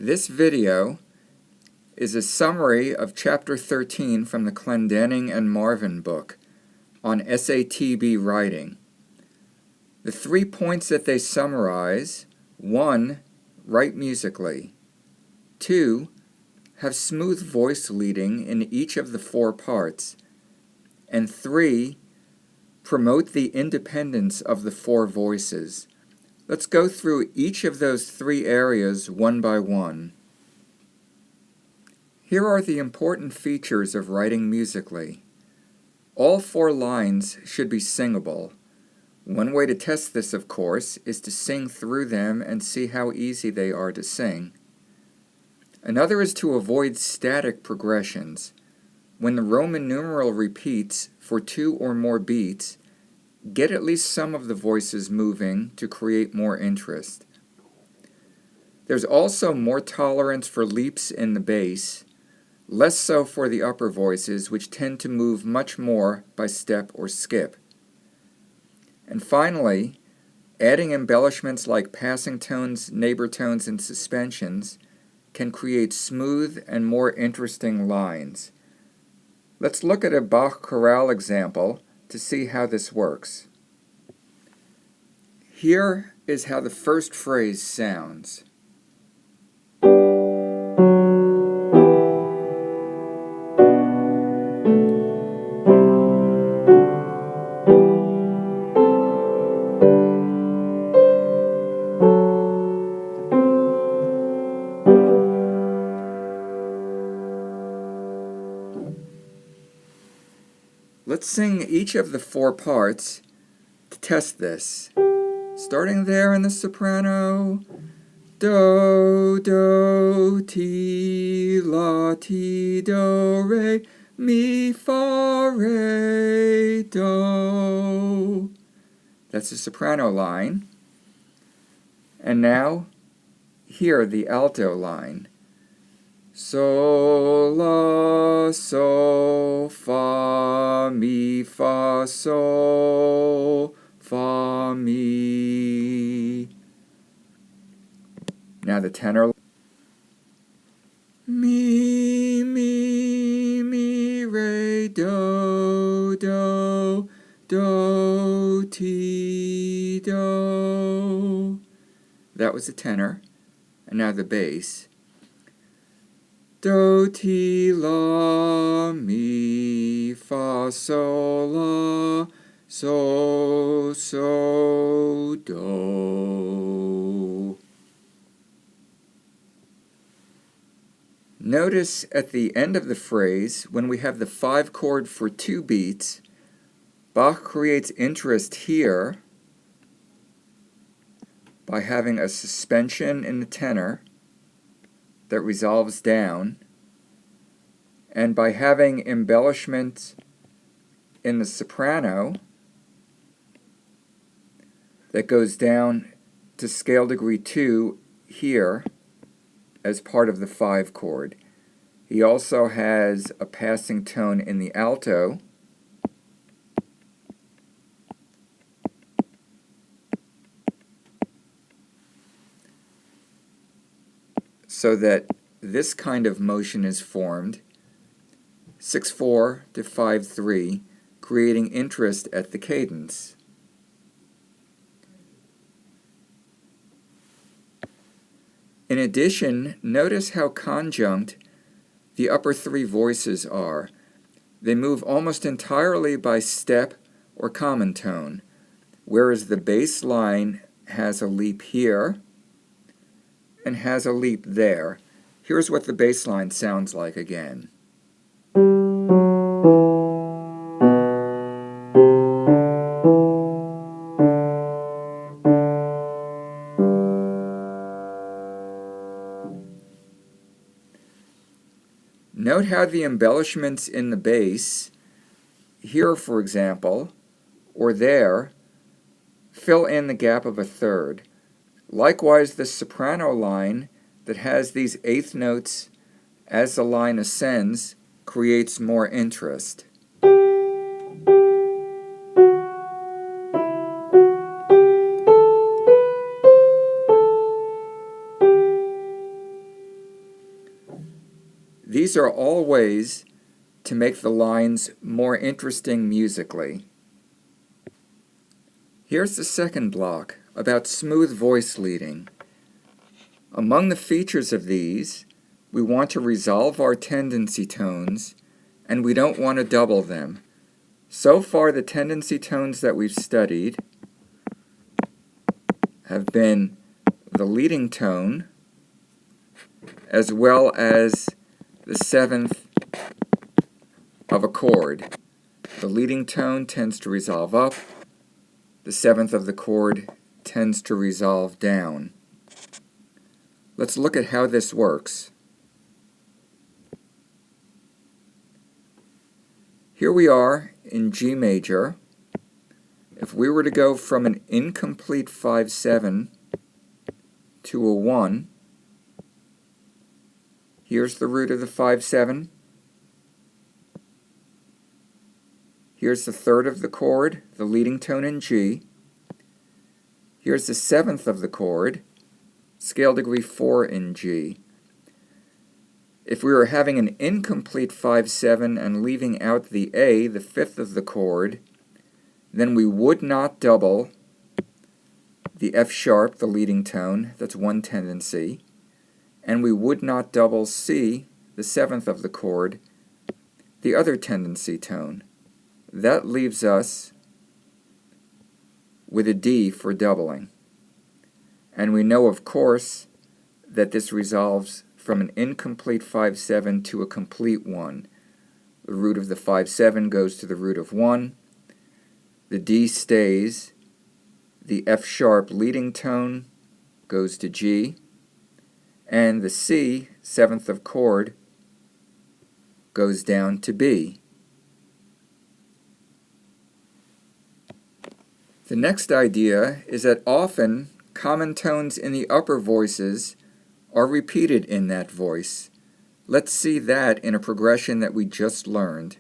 This video is a summary of Chapter 13 from the Clendenning and Marvin book on SATB writing. The 3 points that they summarize: 1. Write musically. 2. Have smooth voice leading in each of the 4 parts. And 3. Promote the independence of the 4 voices. Let's go through each of those 3 areas one by one. Here are the important features of writing musically. All 4 lines should be singable. One way to test this, of course, is to sing through them and see how easy they are to sing. Another is to avoid static progressions. When the Roman numeral repeats for 2 or more beats, get at least some of the voices moving to create more interest. There's also more tolerance for leaps in the bass, less so for the upper voices, which tend to move much more by step or skip. And finally, adding embellishments like passing tones, neighbor tones, and suspensions can create smooth and more interesting lines. Let's look at a Bach chorale example to see how this works. Here is how the first phrase sounds. Let's sing each of the 4 parts to test this. Starting there in the soprano, do, do, ti, la, ti, do, re, mi, fa, re, do. That's the soprano line. And now, here, the alto line. Sol, la, sol, fa, mi, fa, sol, fa, mi. Now the tenor. Mi, mi, mi, re, do, do, do, ti, do. That was the tenor. And now the bass. Do, ti, la, mi, fa, sol, la, so, so, do. Notice at the end of the phrase, when we have the 5 chord for 2 beats, Bach creates interest here by having a suspension in the tenor that resolves down, and by having embellishment in the soprano that goes down to scale degree 2 here as part of the 5 chord. He also has a passing tone in the alto, so that this kind of motion is formed, 6/4 to 5/3, creating interest at the cadence. In addition, notice how conjunct the upper 3 voices are. They move almost entirely by step or common tone, whereas the bass line has a leap here and has a leap there. Here's what the bass line sounds like again. Note how the embellishments in the bass, here for example, or there, fill in the gap of a third. Likewise, the soprano line that has these 8th notes as the line ascends creates more interest. These are all ways to make the lines more interesting musically. Here's the second block about smooth voice leading. Among the features of these, we want to resolve our tendency tones, and we don't want to double them. So far, the tendency tones that we've studied have been the leading tone, as well as the seventh of a chord. The leading tone tends to resolve up. The seventh of the chord tends to resolve down. Let's look at how this works. Here we are in G major. If we were to go from an incomplete 5/7 to a 1, here's the root of the 5/7. Here's the third of the chord, the leading tone in G. Here's the seventh of the chord, scale degree 4 in G. If we were having an incomplete 5/7 and leaving out the A, the fifth of the chord, then we would not double the F sharp, the leading tone, that's one tendency, and we would not double C, the seventh of the chord, the other tendency tone. That leaves us with a D for doubling. And we know, of course, that this resolves from an incomplete 5/7 to a complete 1. The root of the 5/7 goes to the root of 1. The D stays. The F sharp leading tone goes to G. And the C, seventh of chord, goes down to B. The next idea is that often common tones in the upper voices are repeated in that voice. Let's see that in a progression that we just learned.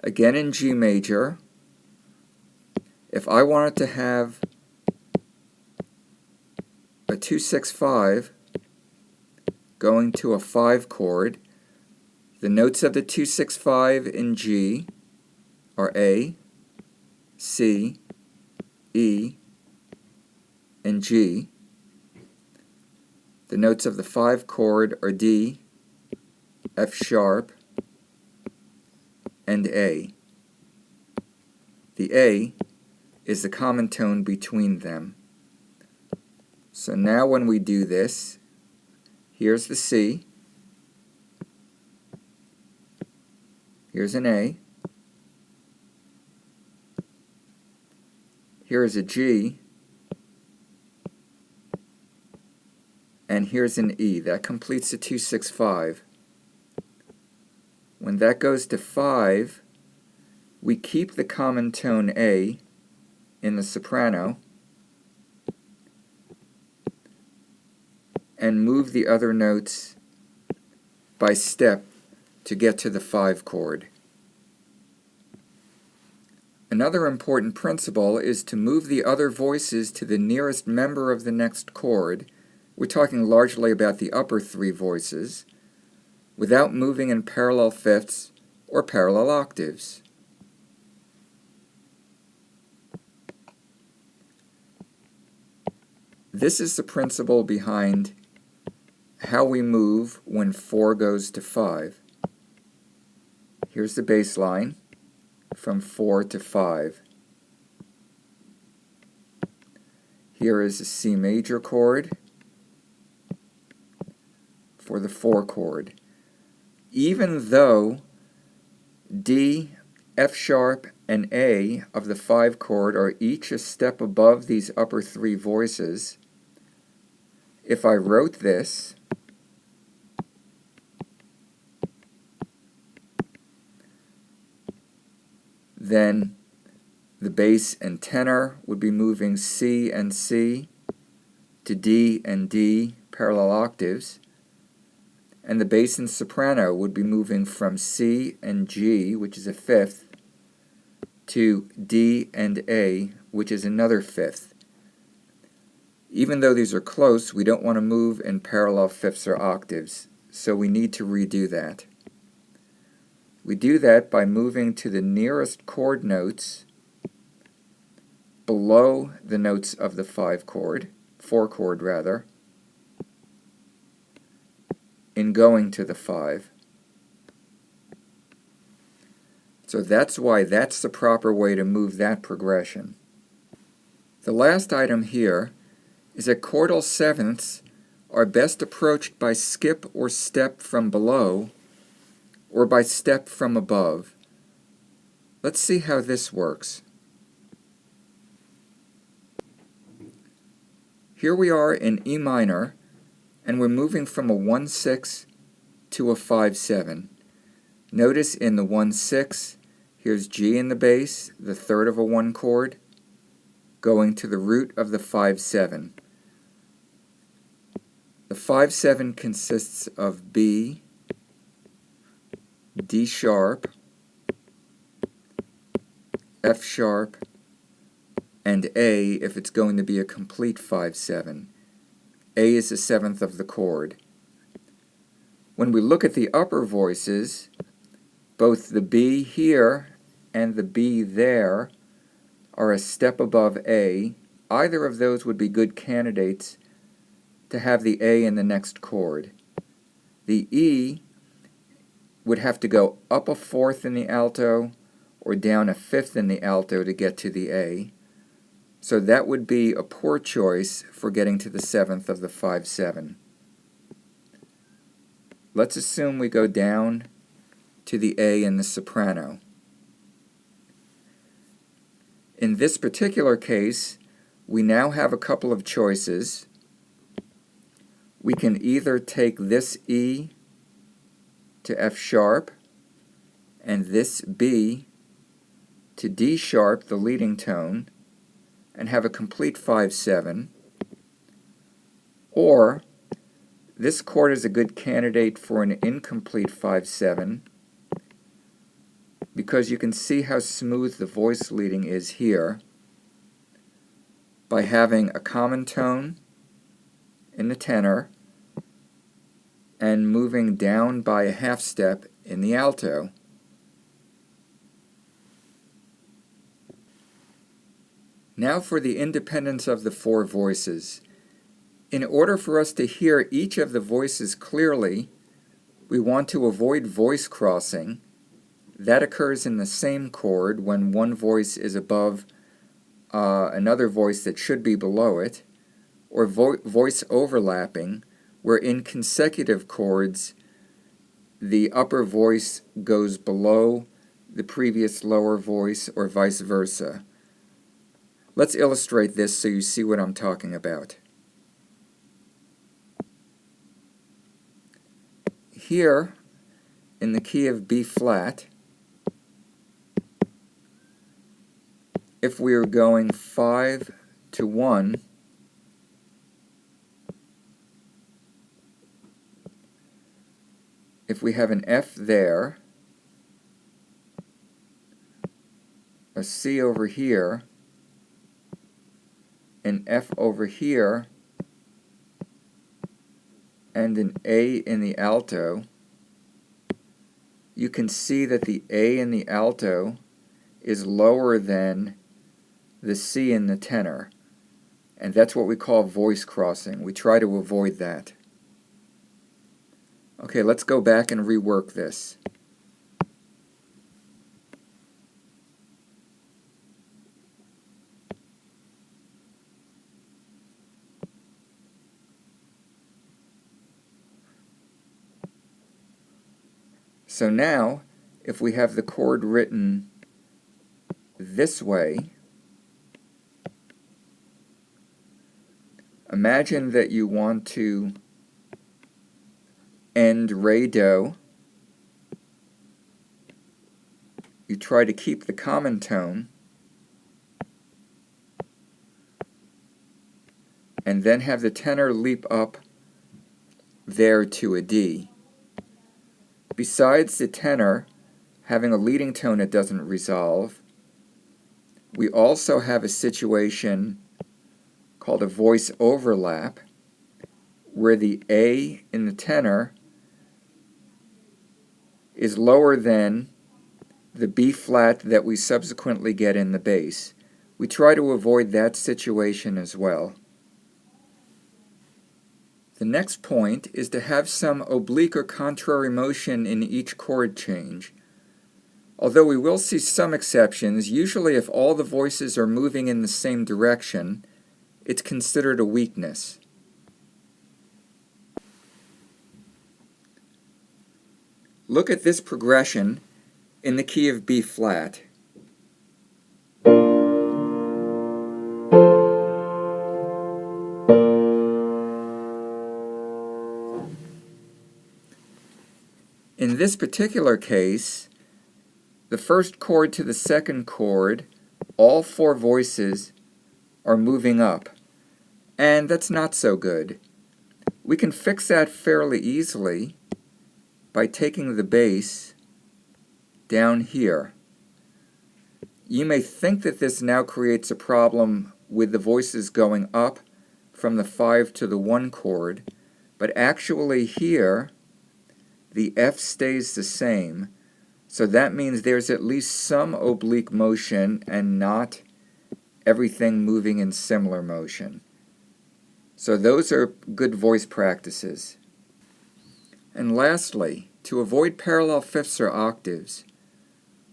Again in G major, if I wanted to have a 2-6-5 going to a 5 chord, the notes of the 2-6-5 in G are A, C, E, and G. The notes of the 5 chord are D, F sharp, and A. The A is the common tone between them. So now when we do this, here's the C, here's an A, here is a G, and here's an E. That completes the 2-6-5. When that goes to 5, we keep the common tone A in the soprano and move the other notes by step to get to the 5 chord. Another important principle is to move the other voices to the nearest member of the next chord. We're talking largely about the upper 3 voices, without moving in parallel fifths or parallel octaves. This is the principle behind how we move when 4 goes to 5. Here's the bass line from 4 to 5. Here is a C major chord for the 4 chord. Even though D, F sharp, and A of the 5 chord are each a step above these upper 3 voices, if I wrote this then the bass and tenor would be moving C and C to D and D parallel octaves, and the bass and soprano would be moving from C and G, which is a fifth, to D and A, which is another fifth. Even though these are close, we don't want to move in parallel fifths or octaves, so we need to redo that. We do that by moving to the nearest chord notes below the notes of the 4 chord rather, in going to the 5. So that's why that's the proper way to move that progression. The last item here is that chordal sevenths are best approached by skip or step from below or by step from above. Let's see how this works. Here we are in E minor, and we're moving from a 1-6 to a 5-7. Notice in the 1-6, here's G in the bass, the third of a 1 chord, going to the root of the 5-7. The 5-7 consists of B, D sharp, F sharp, and A if it's going to be a complete 5-7. A is the seventh of the chord. When we look at the upper voices, both the B here and the B there are a step above A. Either of those would be good candidates to have the A in the next chord. The E would have to go up a fourth in the alto or down a fifth in the alto to get to the A. So that would be a poor choice for getting to the seventh of the 5-7. Let's assume we go down to the A in the soprano. In this particular case, we now have a couple of choices. We can either take this E to F sharp and this B to D sharp, the leading tone, and have a complete 5-7, or this chord is a good candidate for an incomplete 5-7 because you can see how smooth the voice leading is here by having a common tone in the tenor and moving down by a half step in the alto. Now for the independence of the 4 voices. In order for us to hear each of the voices clearly, we want to avoid voice crossing. That occurs in the same chord when one voice is above another voice that should be below it, or voice overlapping, where in consecutive chords the upper voice goes below the previous lower voice, or vice versa. Let's illustrate this so you see what I'm talking about. Here, in the key of B flat, if we are going 5 to 1, if we have an F there, a C over here, an F over here, and an A in the alto, you can see that the A in the alto is lower than the C in the tenor, and that's what we call voice crossing. We try to avoid that. Okay, let's go back and rework this. So now, if we have the chord written this way, imagine that you want to end re do. You try to keep the common tone, and then have the tenor leap up there to a D. Besides the tenor having a leading tone it doesn't resolve, we also have a situation called a voice overlap, where the A in the tenor is lower than the B flat that we subsequently get in the bass. We try to avoid that situation as well. The next point is to have some oblique or contrary motion in each chord change. Although we will see some exceptions, usually if all the voices are moving in the same direction, it's considered a weakness. Look at this progression in the key of B flat. In this particular case, the first chord to the second chord, all four voices are moving up, and that's not so good. We can fix that fairly easily by taking the bass down here. You may think that this now creates a problem with the voices going up from the 5 to the 1 chord, but actually here the F stays the same, so that means there's at least some oblique motion and not everything moving in similar motion. So those are good voice practices. And lastly, to avoid parallel fifths or octaves,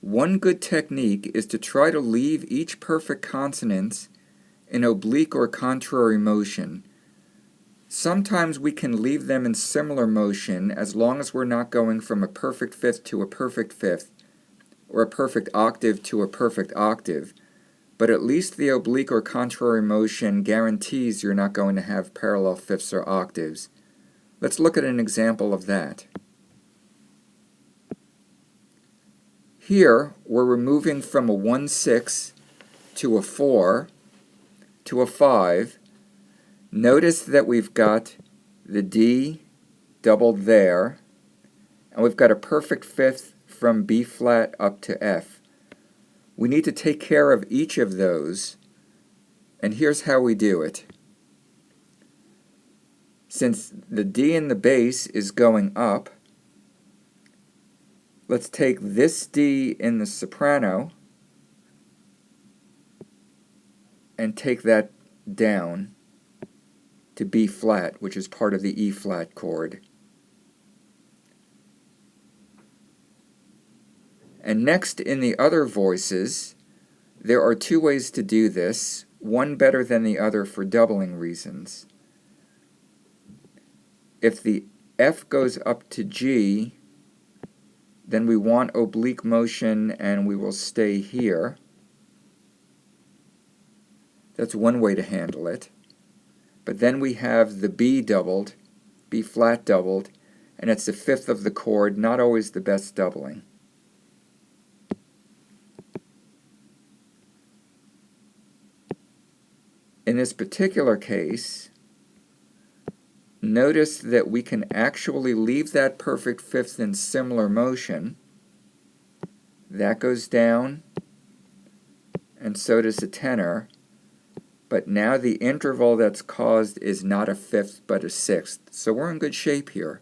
one good technique is to try to leave each perfect consonant in oblique or contrary motion. Sometimes we can leave them in similar motion as long as we're not going from a perfect fifth to a perfect fifth, or a perfect octave to a perfect octave, but at least the oblique or contrary motion guarantees you're not going to have parallel fifths or octaves. Let's look at an example of that. Here, we're moving from a 1-6 to a 4 to a 5. Notice that we've got the D doubled there, and we've got a perfect fifth from B flat up to F. We need to take care of each of those, and here's how we do it. Since the D in the bass is going up, let's take this D in the soprano and take that down to B flat, which is part of the E flat chord. And next, in the other voices, there are two ways to do this, one better than the other for doubling reasons. If the F goes up to G, then we want oblique motion and we will stay here. That's one way to handle it. But then we have the B doubled, B flat doubled, and it's the fifth of the chord, not always the best doubling. In this particular case, notice that we can actually leave that perfect fifth in similar motion. That goes down, and so does the tenor. But now the interval that's caused is not a fifth but a sixth, so we're in good shape here.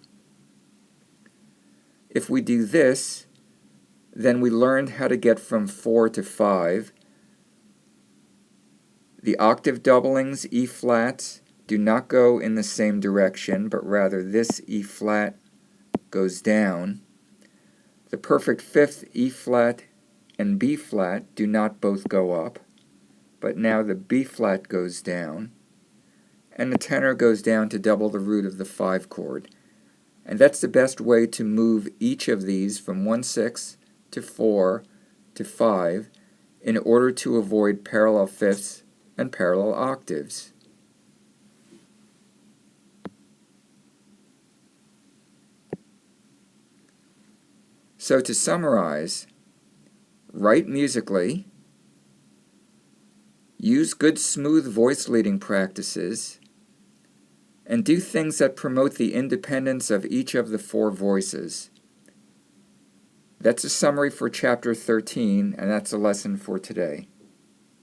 If we do this, then we learned how to get from 4 to 5. The octave doublings, E flats, do not go in the same direction, but rather this E flat goes down. The perfect fifth, E flat and B flat, do not both go up, but now the B flat goes down, and the tenor goes down to double the root of the 5 chord. And that's the best way to move each of these from 1-6 to 4 to 5 in order to avoid parallel fifths and parallel octaves. So to summarize, write musically, use good smooth voice leading practices, and do things that promote the independence of each of the 4 voices. That's a summary for Chapter 13, and that's a lesson for today.